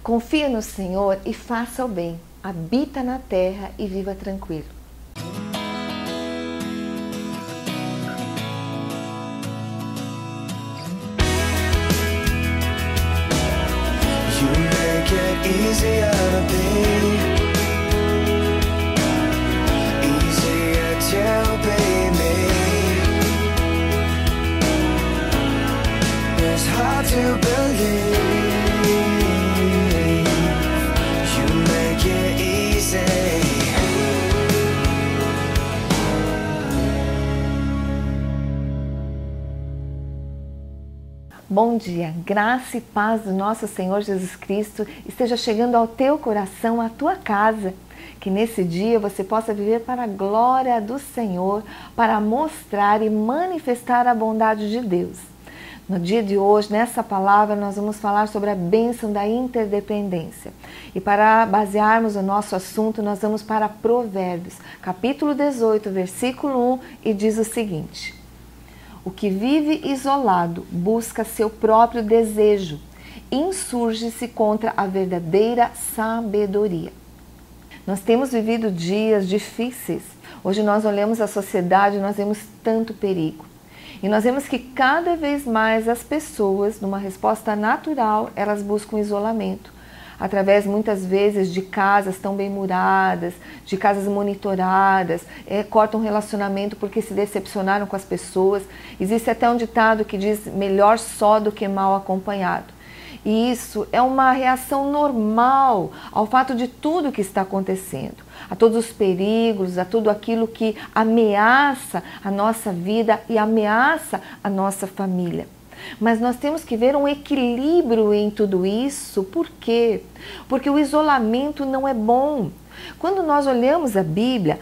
Confia no Senhor e faça o bem. Habita na terra e viva tranquilo. You make it easier to be, easier to be me. It's hard to believe. You make it easy. Bom dia, graça e paz do nosso Senhor Jesus Cristo esteja chegando ao teu coração, à tua casa. Que nesse dia você possa viver para a glória do Senhor, para mostrar e manifestar a bondade de Deus. No dia de hoje, nessa palavra, nós vamos falar sobre a bênção da interdependência. E para basearmos o nosso assunto, nós vamos para Provérbios, capítulo 18, versículo 1, e diz o seguinte: o que vive isolado busca seu próprio desejo, insurge-se contra a verdadeira sabedoria. Nós temos vivido dias difíceis. Hoje nós olhamos a sociedade e nós vemos tanto perigo. E nós vemos que cada vez mais as pessoas, numa resposta natural, elas buscam isolamento. Através, muitas vezes, de casas tão bem muradas, de casas monitoradas, cortam relacionamento porque se decepcionaram com as pessoas. Existe até um ditado que diz: melhor só do que mal acompanhado. E isso é uma reação normal ao fato de tudo que está acontecendo, a todos os perigos, a tudo aquilo que ameaça a nossa vida e ameaça a nossa família. Mas nós temos que ver um equilíbrio em tudo isso. Por quê? Porque o isolamento não é bom. Quando nós olhamos a Bíblia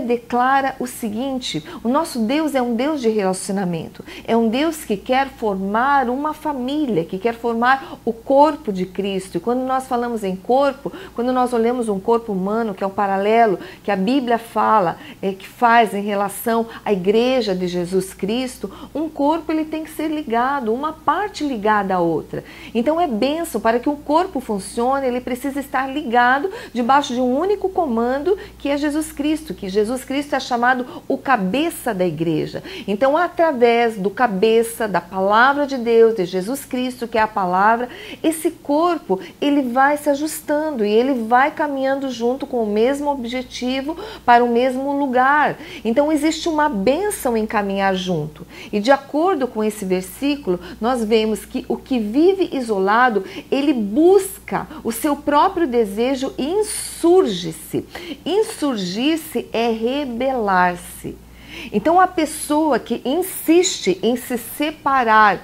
declara o seguinte: o nosso Deus é um Deus de relacionamento, é um Deus que quer formar uma família, que quer formar o corpo de Cristo. E quando nós falamos em corpo, quando nós olhamos um corpo humano, que é um paralelo que a Bíblia fala, que faz em relação à igreja de Jesus Cristo, um corpo ele tem que ser ligado, uma parte ligada à outra. Então é bênção, para que um corpo funcione, ele precisa estar ligado debaixo de um único comando, que é Jesus Cristo, que Jesus Cristo é chamado o cabeça da igreja. Então, através do cabeça, da palavra de Deus, de Jesus Cristo, que é a palavra, esse corpo, ele vai se ajustando e ele vai caminhando junto com o mesmo objetivo para o mesmo lugar. Então, existe uma bênção em caminhar junto. E de acordo com esse versículo, nós vemos que o que vive isolado, ele busca o seu próprio desejo e insurge-se. Insurgir-se é rebelar-se. Então, a pessoa que insiste em se separar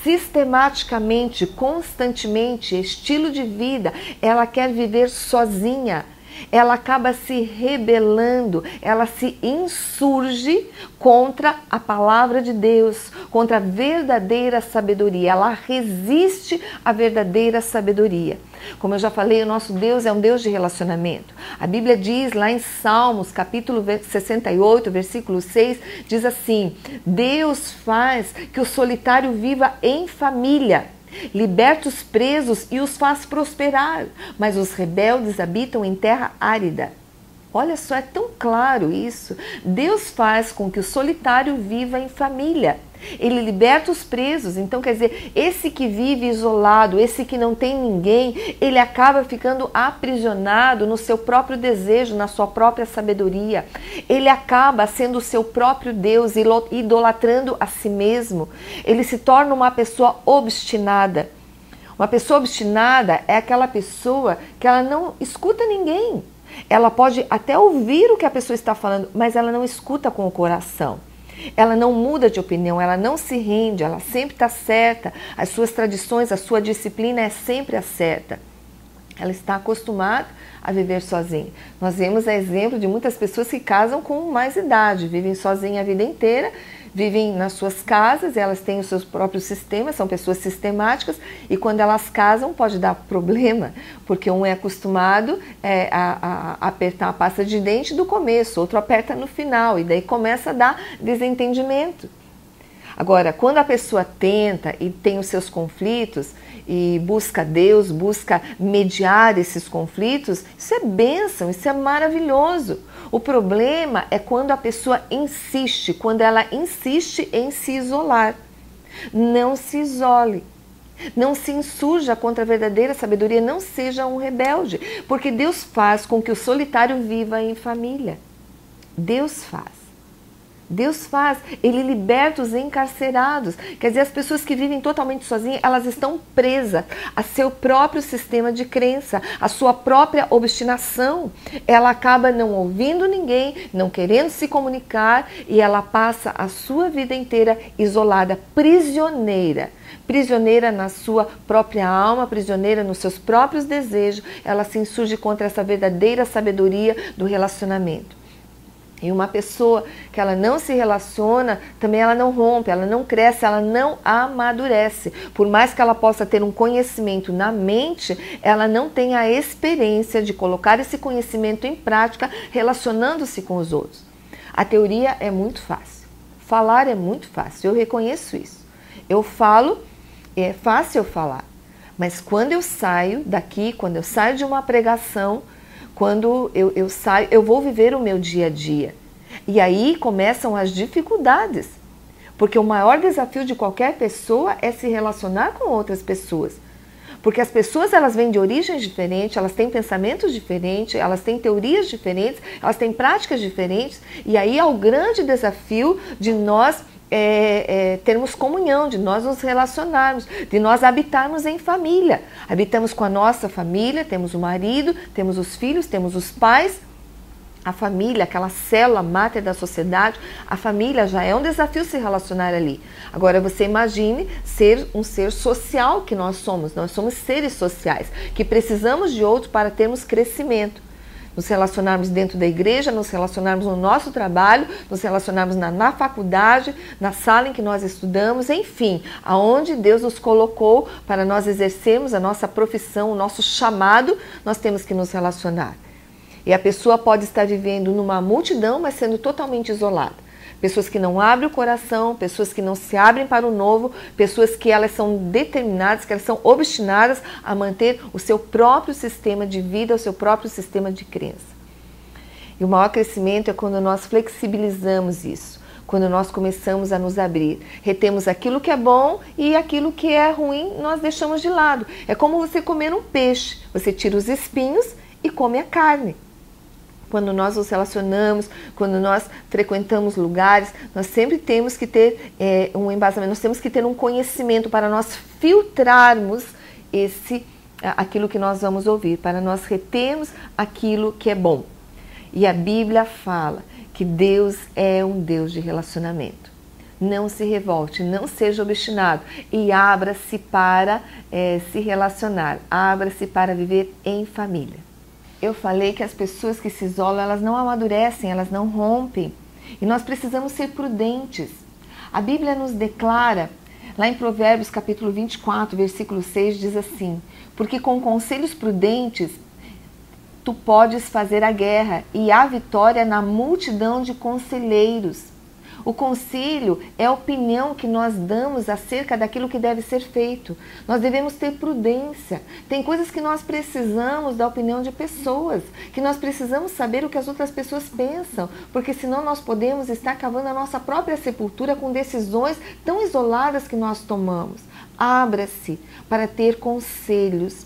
sistematicamente, constantemente, estilo de vida, ela quer viver sozinha. Ela acaba se rebelando, ela se insurge contra a palavra de Deus, contra a verdadeira sabedoria. Ela resiste à verdadeira sabedoria. Como eu já falei, o nosso Deus é um Deus de relacionamento. A Bíblia diz lá em Salmos, capítulo 68, versículo 6, diz assim: Deus faz que o solitário viva em família, liberta os presos e os faz prosperar, mas os rebeldes habitam em terra árida. Olha só, é tão claro isso. Deus faz com que o solitário viva em família. Ele liberta os presos. Então, quer dizer, esse que vive isolado, esse que não tem ninguém, ele acaba ficando aprisionado no seu próprio desejo, na sua própria sabedoria. Ele acaba sendo o seu próprio Deus, idolatrando a si mesmo. Ele se torna uma pessoa obstinada. Uma pessoa obstinada é aquela pessoa que ela não escuta ninguém. Ela pode até ouvir o que a pessoa está falando, mas ela não escuta com o coração. Ela não muda de opinião, ela não se rende, ela sempre está certa. As suas tradições, a sua disciplina é sempre a certa. Ela está acostumada a viver sozinha. Nós vemos exemplo de muitas pessoas que casam com mais idade, vivem sozinha a vida inteira, vivem nas suas casas, elas têm os seus próprios sistemas, são pessoas sistemáticas, e quando elas casam pode dar problema, porque um é acostumado a apertar a pasta de dente do começo, outro aperta no final, e daí começa a dar desentendimento. Agora, quando a pessoa tenta e tem os seus conflitos, e busca Deus, busca mediar esses conflitos, isso é bênção, isso é maravilhoso. O problema é quando a pessoa insiste, quando ela insiste em se isolar. Não se isole. Não se insurja contra a verdadeira sabedoria, não seja um rebelde, porque Deus faz com que o solitário viva em família. Deus faz. Deus faz, Ele liberta os encarcerados. Quer dizer, as pessoas que vivem totalmente sozinhas, elas estão presas a seu próprio sistema de crença, a sua própria obstinação. Ela acaba não ouvindo ninguém, não querendo se comunicar e ela passa a sua vida inteira isolada, prisioneira. Prisioneira na sua própria alma, prisioneira nos seus próprios desejos. Ela se insurge contra essa verdadeira sabedoria do relacionamento. E uma pessoa que ela não se relaciona, também ela não rompe, ela não cresce, ela não amadurece. Por mais que ela possa ter um conhecimento na mente, ela não tem a experiência de colocar esse conhecimento em prática, relacionando-se com os outros. A teoria é muito fácil, falar é muito fácil, eu reconheço isso. Eu falo, é fácil eu falar, mas quando eu saio daqui, quando eu saio de uma pregação, quando eu saio, eu vou viver o meu dia a dia. E aí começam as dificuldades. Porque o maior desafio de qualquer pessoa é se relacionar com outras pessoas. Porque as pessoas, elas vêm de origens diferentes, elas têm pensamentos diferentes, elas têm teorias diferentes, elas têm práticas diferentes. E aí é o grande desafio de nós termos comunhão, de nós nos relacionarmos, de nós habitarmos em família. Habitamos com a nossa família, temos o marido, temos os filhos, temos os pais, a família, aquela célula máter da sociedade. A família já é um desafio se relacionar ali. Agora você imagine ser um ser social que nós somos seres sociais, que precisamos de outro para termos crescimento. Nos relacionarmos dentro da igreja, nos relacionarmos no nosso trabalho, nos relacionarmos na faculdade, na sala em que nós estudamos, enfim, aonde Deus nos colocou para nós exercermos a nossa profissão, o nosso chamado, nós temos que nos relacionar. E a pessoa pode estar vivendo numa multidão, mas sendo totalmente isolada. Pessoas que não abrem o coração, pessoas que não se abrem para o novo, pessoas que elas são determinadas, que elas são obstinadas a manter o seu próprio sistema de vida, o seu próprio sistema de crença. E o maior crescimento é quando nós flexibilizamos isso, quando nós começamos a nos abrir. Retemos aquilo que é bom e aquilo que é ruim nós deixamos de lado. É como você comer um peixe, você tira os espinhos e come a carne. Quando nós nos relacionamos, quando nós frequentamos lugares, nós sempre temos que ter um embasamento, nós temos que ter um conhecimento para nós filtrarmos aquilo que nós vamos ouvir, para nós retermos aquilo que é bom. E a Bíblia fala que Deus é um Deus de relacionamento. Não se revolte, não seja obstinado e abra-se para se relacionar, abra-se para viver em família. Eu falei que as pessoas que se isolam, elas não amadurecem, elas não rompem. E nós precisamos ser prudentes. A Bíblia nos declara, lá em Provérbios capítulo 24, versículo 6, diz assim: porque com conselhos prudentes tu podes fazer a guerra e a vitória na multidão de conselheiros. O conselho é a opinião que nós damos acerca daquilo que deve ser feito. Nós devemos ter prudência. Tem coisas que nós precisamos da opinião de pessoas, que nós precisamos saber o que as outras pessoas pensam, porque senão nós podemos estar cavando a nossa própria sepultura com decisões tão isoladas que nós tomamos. Abra-se para ter conselhos.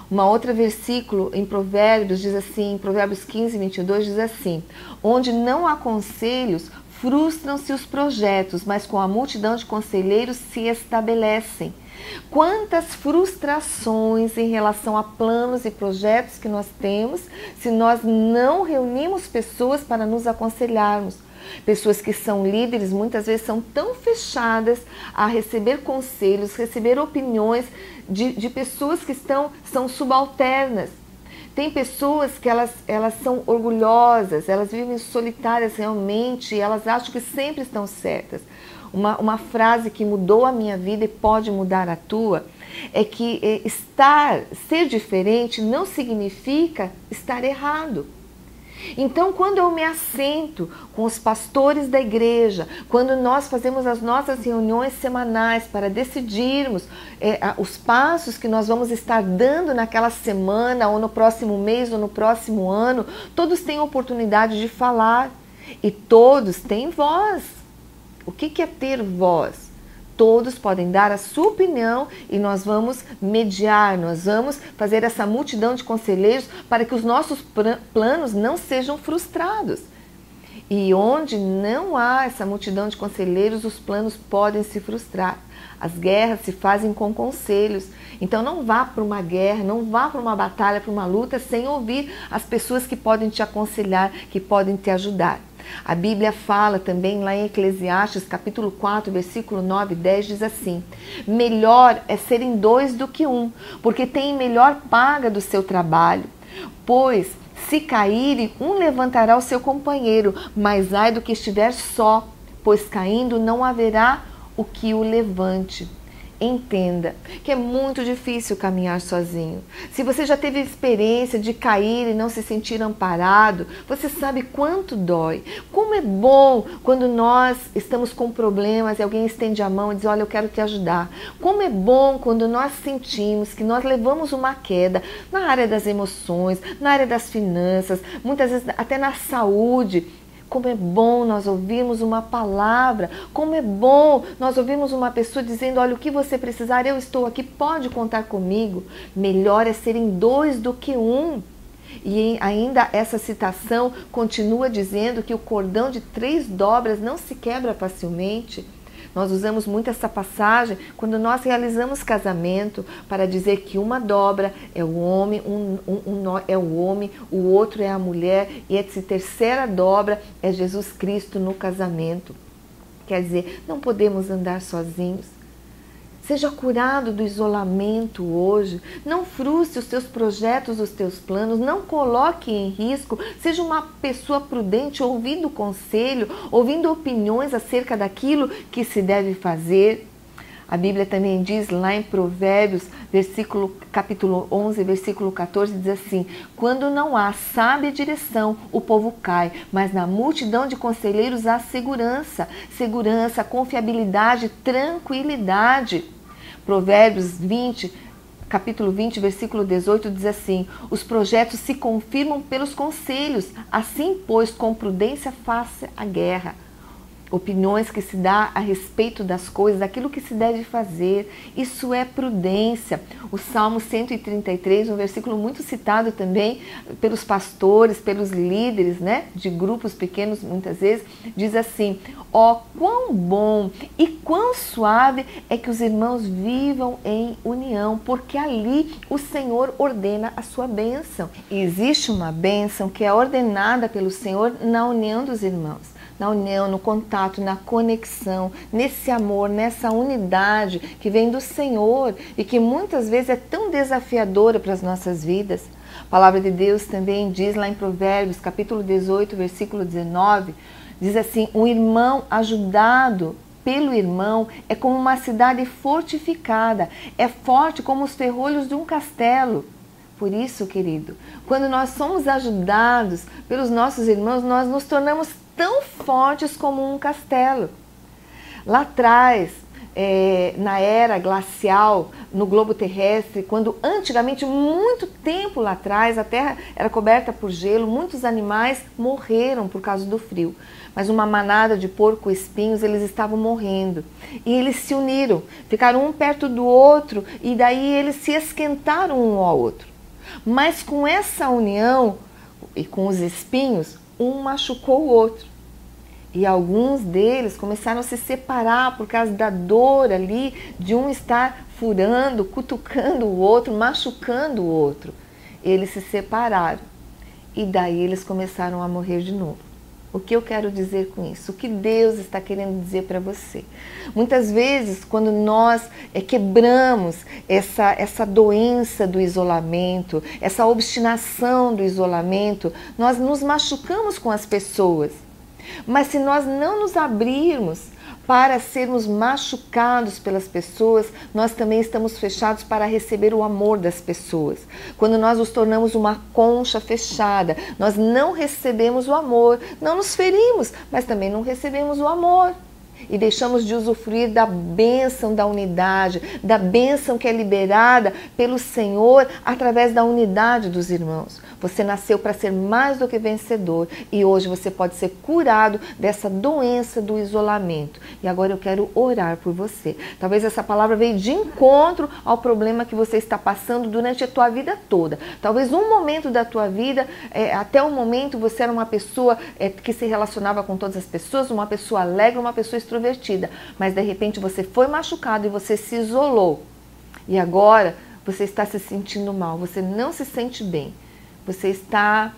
Uma outra versículo em Provérbios diz assim, em Provérbios 15, 22, diz assim: onde não há conselhos, frustram-se os projetos, mas com a multidão de conselheiros se estabelecem. Quantas frustrações em relação a planos e projetos que nós temos se nós não reunimos pessoas para nos aconselharmos. Pessoas que são líderes muitas vezes são tão fechadas a receber conselhos, receber opiniões de pessoas que são subalternas. Tem pessoas que elas são orgulhosas, elas vivem solitárias realmente, elas acham que sempre estão certas. Uma frase que mudou a minha vida e pode mudar a tua é que ser diferente não significa estar errado. Então, quando eu me assento com os pastores da igreja, quando nós fazemos as nossas reuniões semanais para decidirmos os passos que nós vamos estar dando naquela semana, ou no próximo mês, ou no próximo ano, todos têm oportunidade de falar e todos têm voz. O que é ter voz? Todos podem dar a sua opinião e nós vamos mediar, nós vamos fazer essa multidão de conselheiros para que os nossos planos não sejam frustrados. E onde não há essa multidão de conselheiros, os planos podem se frustrar. As guerras se fazem com conselhos. Então não vá para uma guerra, não vá para uma batalha, para uma luta sem ouvir as pessoas que podem te aconselhar, que podem te ajudar. A Bíblia fala também lá em Eclesiastes, capítulo 4, versículo 9 e 10, diz assim: melhor é serem dois do que um, porque tem melhor paga do seu trabalho. Pois, se caírem, um levantará o seu companheiro, mas ai do que estiver só, pois caindo não haverá o que o levante. Entenda que é muito difícil caminhar sozinho. Se você já teve experiência de cair e não se sentir amparado, você sabe quanto dói. Como é bom quando nós estamos com problemas e alguém estende a mão e diz: olha, eu quero te ajudar. Como é bom quando nós sentimos que nós levamos uma queda na área das emoções, na área das finanças, muitas vezes até na saúde. Como é bom nós ouvirmos uma palavra, como é bom nós ouvirmos uma pessoa dizendo: olha, o que você precisar, eu estou aqui, pode contar comigo. Melhor é serem dois do que um. E ainda essa citação continua dizendo que o cordão de 3 dobras não se quebra facilmente. Nós usamos muito essa passagem quando nós realizamos casamento para dizer que uma dobra é o homem, é o homem, o outro é a mulher e essa terceira dobra é Jesus Cristo no casamento. Quer dizer, não podemos andar sozinhos. Seja curado do isolamento hoje. Não frustre os teus projetos, os teus planos. Não coloque em risco. Seja uma pessoa prudente, ouvindo conselho, ouvindo opiniões acerca daquilo que se deve fazer. A Bíblia também diz lá em Provérbios, capítulo 11, versículo 14, diz assim: quando não há sábia direção, o povo cai, mas na multidão de conselheiros há segurança. Segurança, confiabilidade, tranquilidade. Provérbios 20, capítulo 20, versículo 18, diz assim: os projetos se confirmam pelos conselhos, assim, pois, com prudência faça a guerra. Opiniões que se dá a respeito das coisas, daquilo que se deve fazer, isso é prudência. O Salmo 133, um versículo muito citado também pelos pastores, pelos líderes, né, de grupos pequenos muitas vezes, diz assim: ó, quão bom e quão suave é que os irmãos vivam em união, porque ali o Senhor ordena a sua bênção. E existe uma bênção que é ordenada pelo Senhor na união dos irmãos. Na união, no contato, na conexão, nesse amor, nessa unidade que vem do Senhor e que muitas vezes é tão desafiadora para as nossas vidas. A palavra de Deus também diz lá em Provérbios, capítulo 18, versículo 19, diz assim: um irmão ajudado pelo irmão é como uma cidade fortificada, é forte como os ferrolhos de um castelo. Por isso, querido, quando nós somos ajudados pelos nossos irmãos, nós nos tornamos tão fortes como um castelo. Lá atrás, na era glacial, no globo terrestre, quando antigamente, muito tempo lá atrás, a Terra era coberta por gelo, muitos animais morreram por causa do frio. Mas uma manada de porco-espinhos, eles estavam morrendo. E eles se uniram, ficaram um perto do outro e daí eles se esquentaram um ao outro. Mas com essa união e com os espinhos, um machucou o outro. E alguns deles começaram a se separar por causa da dor ali, de um estar furando, cutucando o outro, machucando o outro. Eles se separaram e daí eles começaram a morrer de novo. O que eu quero dizer com isso? O que Deus está querendo dizer para você? Muitas vezes, quando nós quebramos essa doença do isolamento, essa obstinação do isolamento, nós nos machucamos com as pessoas. Mas se nós não nos abrirmos para sermos machucados pelas pessoas, nós também estamos fechados para receber o amor das pessoas. Quando nós nos tornamos uma concha fechada, nós não recebemos o amor, não nos ferimos, mas também não recebemos o amor. E deixamos de usufruir da bênção da unidade, da bênção que é liberada pelo Senhor através da unidade dos irmãos. Você nasceu para ser mais do que vencedor e hoje você pode ser curado dessa doença do isolamento. E agora eu quero orar por você. Talvez essa palavra veio de encontro ao problema que você está passando durante a tua vida toda. Talvez um momento da tua vida, até o momento você era uma pessoa que se relacionava com todas as pessoas, uma pessoa alegre, uma pessoa extrovertida, mas de repente você foi machucado e você se isolou. E agora você está se sentindo mal, você não se sente bem. Você está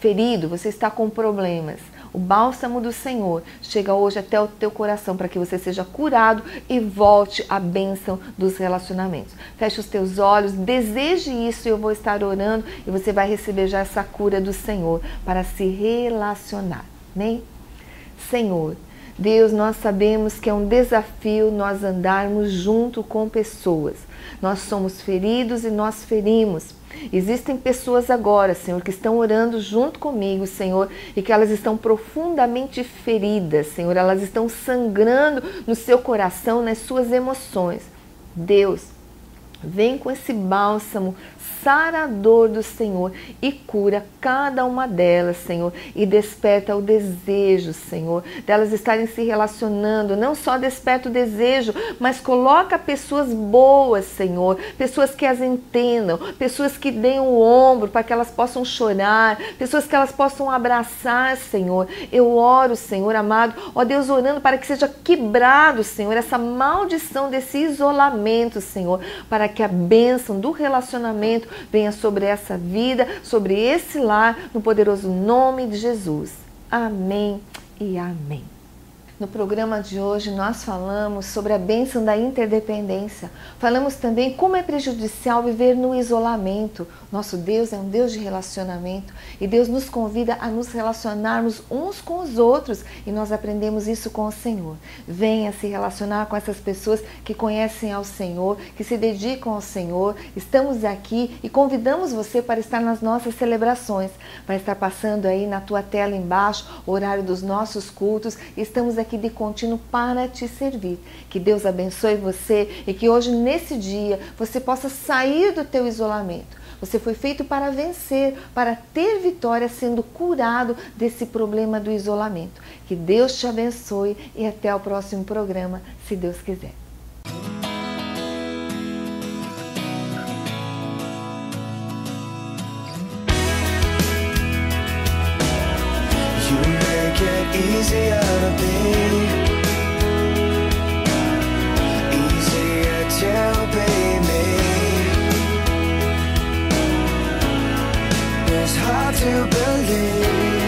ferido, você está com problemas. O bálsamo do Senhor chega hoje até o teu coração para que você seja curado e volte à bênção dos relacionamentos. Feche os teus olhos, deseje isso e eu vou estar orando e você vai receber já essa cura do Senhor para se relacionar. Amém? Senhor, Deus, nós sabemos que é um desafio nós andarmos junto com pessoas. Nós somos feridos e nós ferimos. Existem pessoas agora, Senhor, que estão orando junto comigo, Senhor, e que elas estão profundamente feridas, Senhor. Elas estão sangrando no seu coração, nas suas emoções. Deus, vem com esse bálsamo sarador do Senhor e cura cada uma delas, Senhor, e desperta o desejo, Senhor, delas estarem se relacionando. Não só desperta o desejo, mas coloca pessoas boas, Senhor, pessoas que as entendam, pessoas que deem o ombro para que elas possam chorar, pessoas que elas possam abraçar, Senhor. Eu oro, Senhor amado, ó Deus, orando para que seja quebrado, Senhor, essa maldição desse isolamento, Senhor, para que a bênção do relacionamento venha sobre essa vida, sobre esse lar, no poderoso nome de Jesus. Amém e amém. No programa de hoje nós falamos sobre a bênção da interdependência. Falamos também como é prejudicial viver no isolamento. Nosso Deus é um Deus de relacionamento e Deus nos convida a nos relacionarmos uns com os outros e nós aprendemos isso com o Senhor. Venha se relacionar com essas pessoas que conhecem ao Senhor, que se dedicam ao Senhor. Estamos aqui e convidamos você para estar nas nossas celebrações. Vai estar passando aí na tua tela embaixo o horário dos nossos cultos. Estamos aqui de contínuo para te servir. Que Deus abençoe você e que hoje, nesse dia, você possa sair do teu isolamento. Você foi feito para vencer, para ter vitória, sendo curado desse problema do isolamento. Que Deus te abençoe e até o próximo programa, se Deus quiser. Easier to be, easier to be me. It's hard to believe